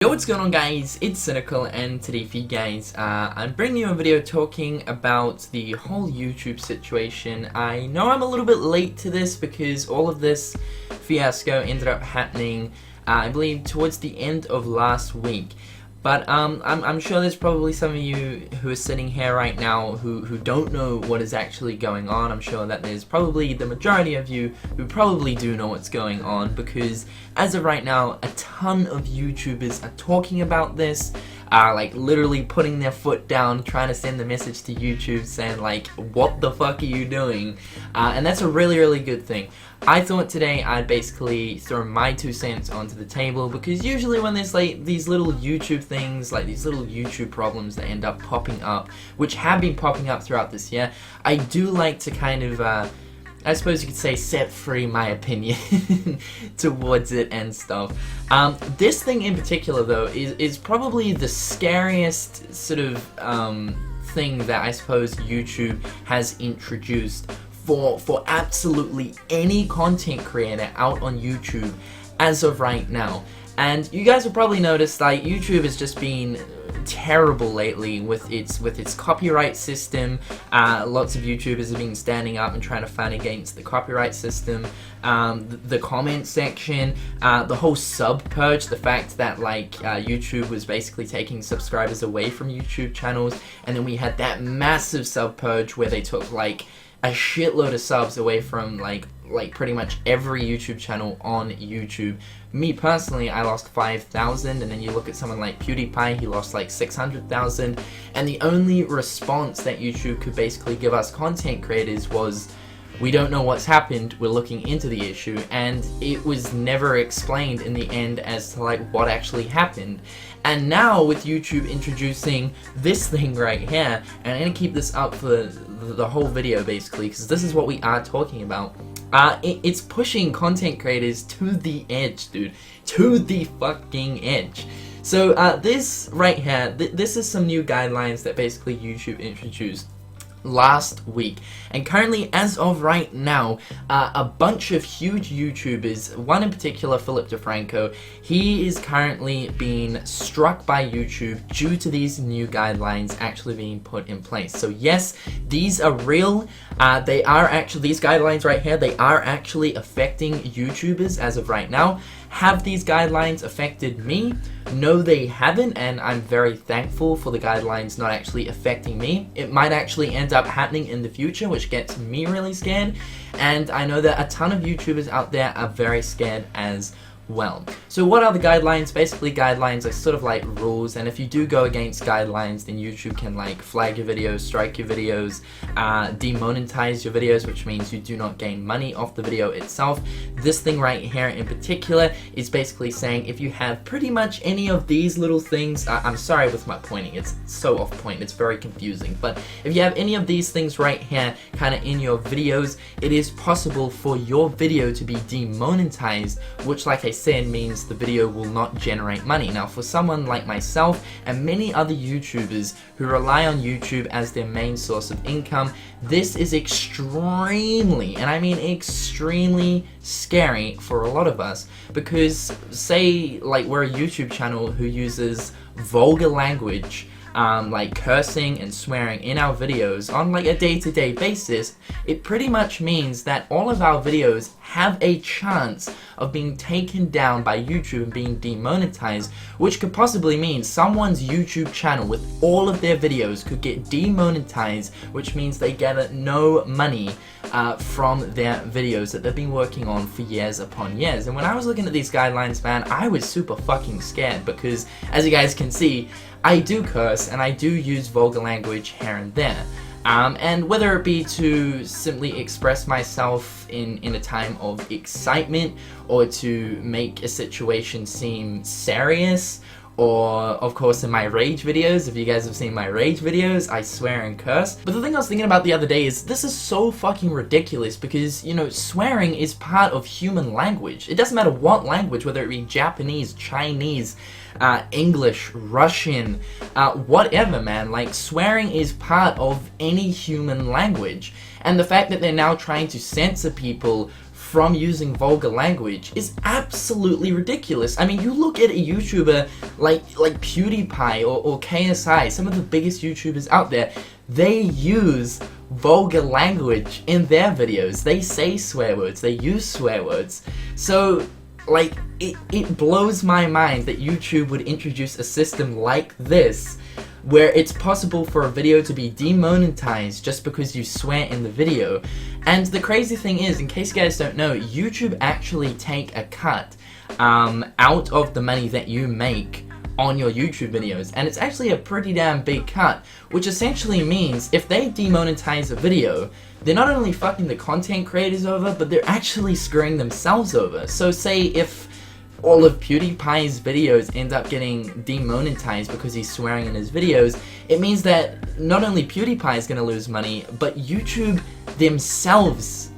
Yo, what's going on guys, it's Cynical, and today for you guys, I'm bringing you a video talking about the whole YouTube situation. I know I'm a little bit late to this because all of this fiasco ended up happening, I believe, towards the end of last week. But I'm sure there's probably some of you who are sitting here right now who don't know what is actually going on. I'm sure that there's probably the majority of you who probably do know what's going on, because as of right now, a ton of YouTubers are talking about this, like literally putting their foot down, trying to send the message to YouTube saying like, what the fuck are you doing? And that's a really good thing. I thought today I'd basically throw my 2 cents onto the table, because usually when there's like these little YouTube things, like these little YouTube problems that end up popping up, which have been popping up throughout this year, I do like to kind of, I suppose you could say, set free my opinion towards it and stuff. This thing in particular though is probably the scariest sort of thing that I suppose YouTube has introduced for absolutely any content creator out on YouTube as of right now. And you guys have probably noticed like YouTube has just been terrible lately with its copyright system. Lots of YouTubers have been standing up and trying to fight against the copyright system. The comment section, the whole sub purge, the fact that like YouTube was basically taking subscribers away from YouTube channels, and then we had that massive sub purge where they took like a shitload of subs away from like pretty much every YouTube channel on YouTube. Me personally, I lost 5,000, and then you look at someone like PewDiePie, he lost like 600,000, and the only response that YouTube could basically give us content creators was, we don't know what's happened, we're looking into the issue, and it was never explained in the end as to like what actually happened. And now with YouTube introducing this thing right here, and I'm gonna keep this up for the whole video basically, because this is what we are talking about. It's pushing content creators to the edge, dude. To the fucking edge. So this right here, this is some new guidelines that basically YouTube introduced last week, and currently as of right now, a bunch of huge YouTubers, one in particular, Philip DeFranco, he is currently being struck by YouTube due to these new guidelines actually being put in place. So yes, these are real. They are actually, these guidelines right here, they are actually affecting YouTubers as of right now. Have these guidelines affected me? No, they haven't, and I'm very thankful for the guidelines not actually affecting me. It might actually end up happening in the future, which gets me really scared, and I know that a ton of YouTubers out there are very scared as well. So what are the guidelines? Basically, guidelines are sort of like rules, and if you do go against guidelines, then YouTube can like flag your videos, strike your videos, demonetize your videos, which means you do not gain money off the video itself. This thing right here in particular is basically saying if you have pretty much any of these little things, I'm sorry with my pointing, it's so off point, it's very confusing, but if you have any of these things right here kind of in your videos, it is possible for your video to be demonetized, which, like I said, means the video will not generate money. Now for someone like myself and many other YouTubers who rely on YouTube as their main source of income, this is extremely, and I mean extremely, scary for a lot of us, because say like we're a YouTube channel who uses vulgar language, like cursing and swearing in our videos on like a day-to-day basis, it pretty much means that all of our videos have a chance of being taken down by YouTube and being demonetized, which could possibly mean someone's YouTube channel with all of their videos could get demonetized, which means they get no money from their videos that they've been working on for years upon years. And when I was looking at these guidelines, man, I was super fucking scared, because as you guys can see, I do curse and I do use vulgar language here and there. And whether it be to simply express myself in a time of excitement, or to make a situation seem serious, or of course in my rage videos, if you guys have seen my rage videos, I swear and curse. But the thing I was thinking about the other day is, this is so fucking ridiculous, because, you know, swearing is part of human language. It doesn't matter what language, whether it be Japanese, Chinese, English, Russian, whatever, man. Like, swearing is part of any human language. And the fact that they're now trying to censor people from using vulgar language is absolutely ridiculous. I mean, you look at a YouTuber like PewDiePie or KSI, some of the biggest YouTubers out there, they use vulgar language in their videos. They say swear words, they use swear words. So, like, it blows my mind that YouTube would introduce a system like this, where it's possible for a video to be demonetized just because you swear in the video. And the crazy thing is, in case you guys don't know, YouTube actually take a cut out of the money that you make on your YouTube videos, and it's actually a pretty damn big cut, which essentially means if they demonetize a video, they're not only fucking the content creators over, but they're actually screwing themselves over. So say if all of PewDiePie's videos end up getting demonetized because he's swearing in his videos, it means that not only PewDiePie is going to lose money, but YouTube themselves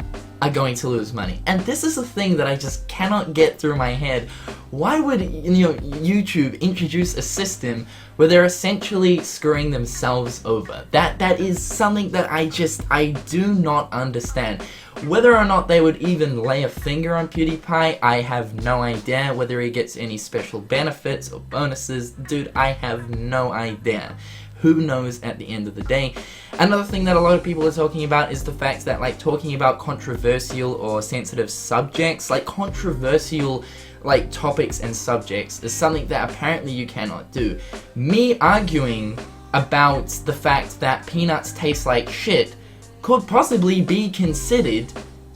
are going to lose money. And this is a thing that I just cannot get through my head. Why would, YouTube introduce a system where they're essentially screwing themselves over? That is something that I do not understand. Whether or not they would even lay a finger on PewDiePie, I have no idea. Whether he gets any special benefits or bonuses, dude, I have no idea. Who knows at the end of the day? Another thing that a lot of people are talking about is the fact that, like, talking about controversial or sensitive subjects, like controversial topics and subjects, is something that apparently you cannot do. Me arguing about the fact that peanuts taste like shit could possibly be considered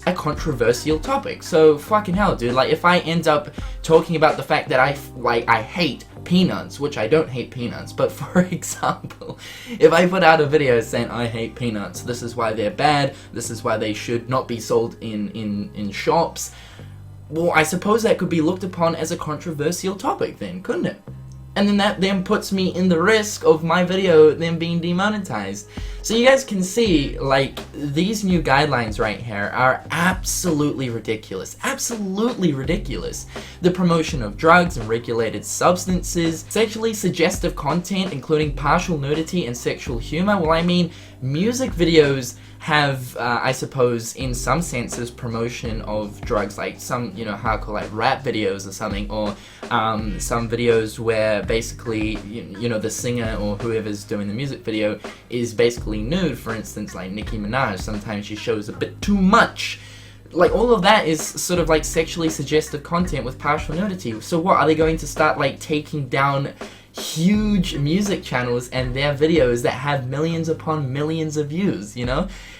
a controversial topic. So fucking hell, dude, like, if I end up talking about the fact that I hate peanuts, which I don't hate peanuts, but for example, if I put out a video saying I hate peanuts, this is why they're bad, this is why they should not be sold in shops, well, I suppose that could be looked upon as a controversial topic then, couldn't it? And then that then puts me in the risk of my video then being demonetized. So you guys can see, like, these new guidelines right here are absolutely ridiculous. Absolutely ridiculous. The promotion of drugs and regulated substances, sexually suggestive content, including partial nudity and sexual humor. Well, I mean, music videos have, I suppose, in some senses, promotion of drugs, like some, hardcore, like, rap videos or something, or some videos where basically, the singer or whoever's doing the music video is basically nude. For instance, like Nicki Minaj, sometimes she shows a bit too much. Like, all of that is sort of like sexually suggestive content with partial nudity. So what, are they going to start, like, taking down huge music channels and their videos that have millions upon millions of views,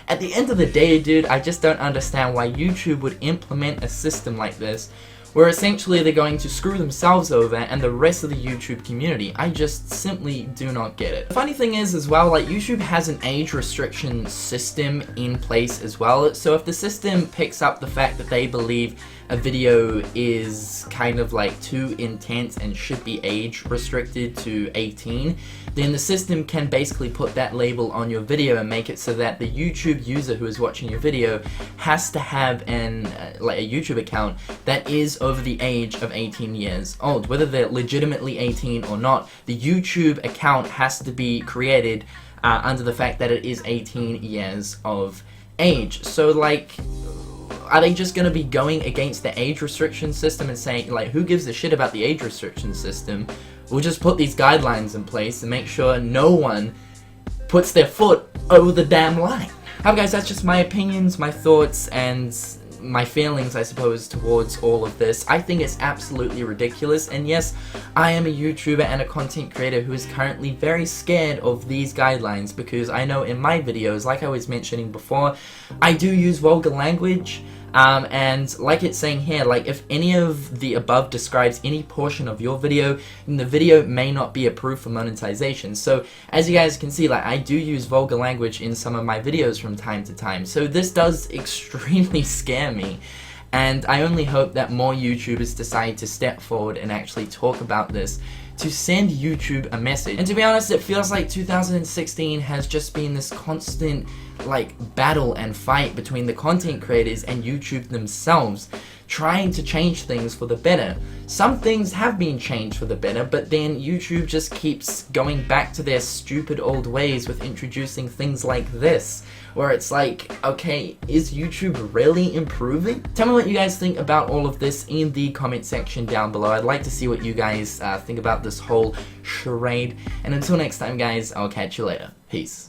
At the end of the day, dude, I just don't understand why YouTube would implement a system like this, where essentially they're going to screw themselves over and the rest of the YouTube community. I just simply do not get it. The funny thing is as well, like, YouTube has an age restriction system in place as well, so if the system picks up the fact that they believe a video is kind of like too intense and should be age restricted to 18, then the system can basically put that label on your video and make it so that the YouTube user who is watching your video has to have a YouTube account that is over the age of 18 years old. Whether they're legitimately 18 or not, the YouTube account has to be created under the fact that it is 18 years of age. So, like, are they just going to be going against the age restriction system and saying, like, who gives a shit about the age restriction system? We'll just put these guidelines in place and make sure no one puts their foot over the damn line. However, guys, that's just my opinions, my thoughts, and my feelings, I suppose, towards all of this. I think it's absolutely ridiculous, and yes, I am a YouTuber and a content creator who is currently very scared of these guidelines, because I know in my videos, like I was mentioning before, I do use vulgar language, and like it's saying here, like, if any of the above describes any portion of your video, then the video may not be approved for monetization. So, as you guys can see, like, I do use vulgar language in some of my videos from time to time, so this does extremely scare me. And I only hope that more YouTubers decide to step forward and actually talk about this to send YouTube a message. And to be honest, it feels like 2016 has just been this constant, like, battle and fight between the content creators and YouTube themselves trying to change things for the better. Some things have been changed for the better, but then YouTube just keeps going back to their stupid old ways with introducing things like this, where it's like, okay, is YouTube really improving? Tell me what you guys think about all of this in the comment section down below. I'd like to see what you guys think about this whole charade. And until next time, guys, I'll catch you later. Peace.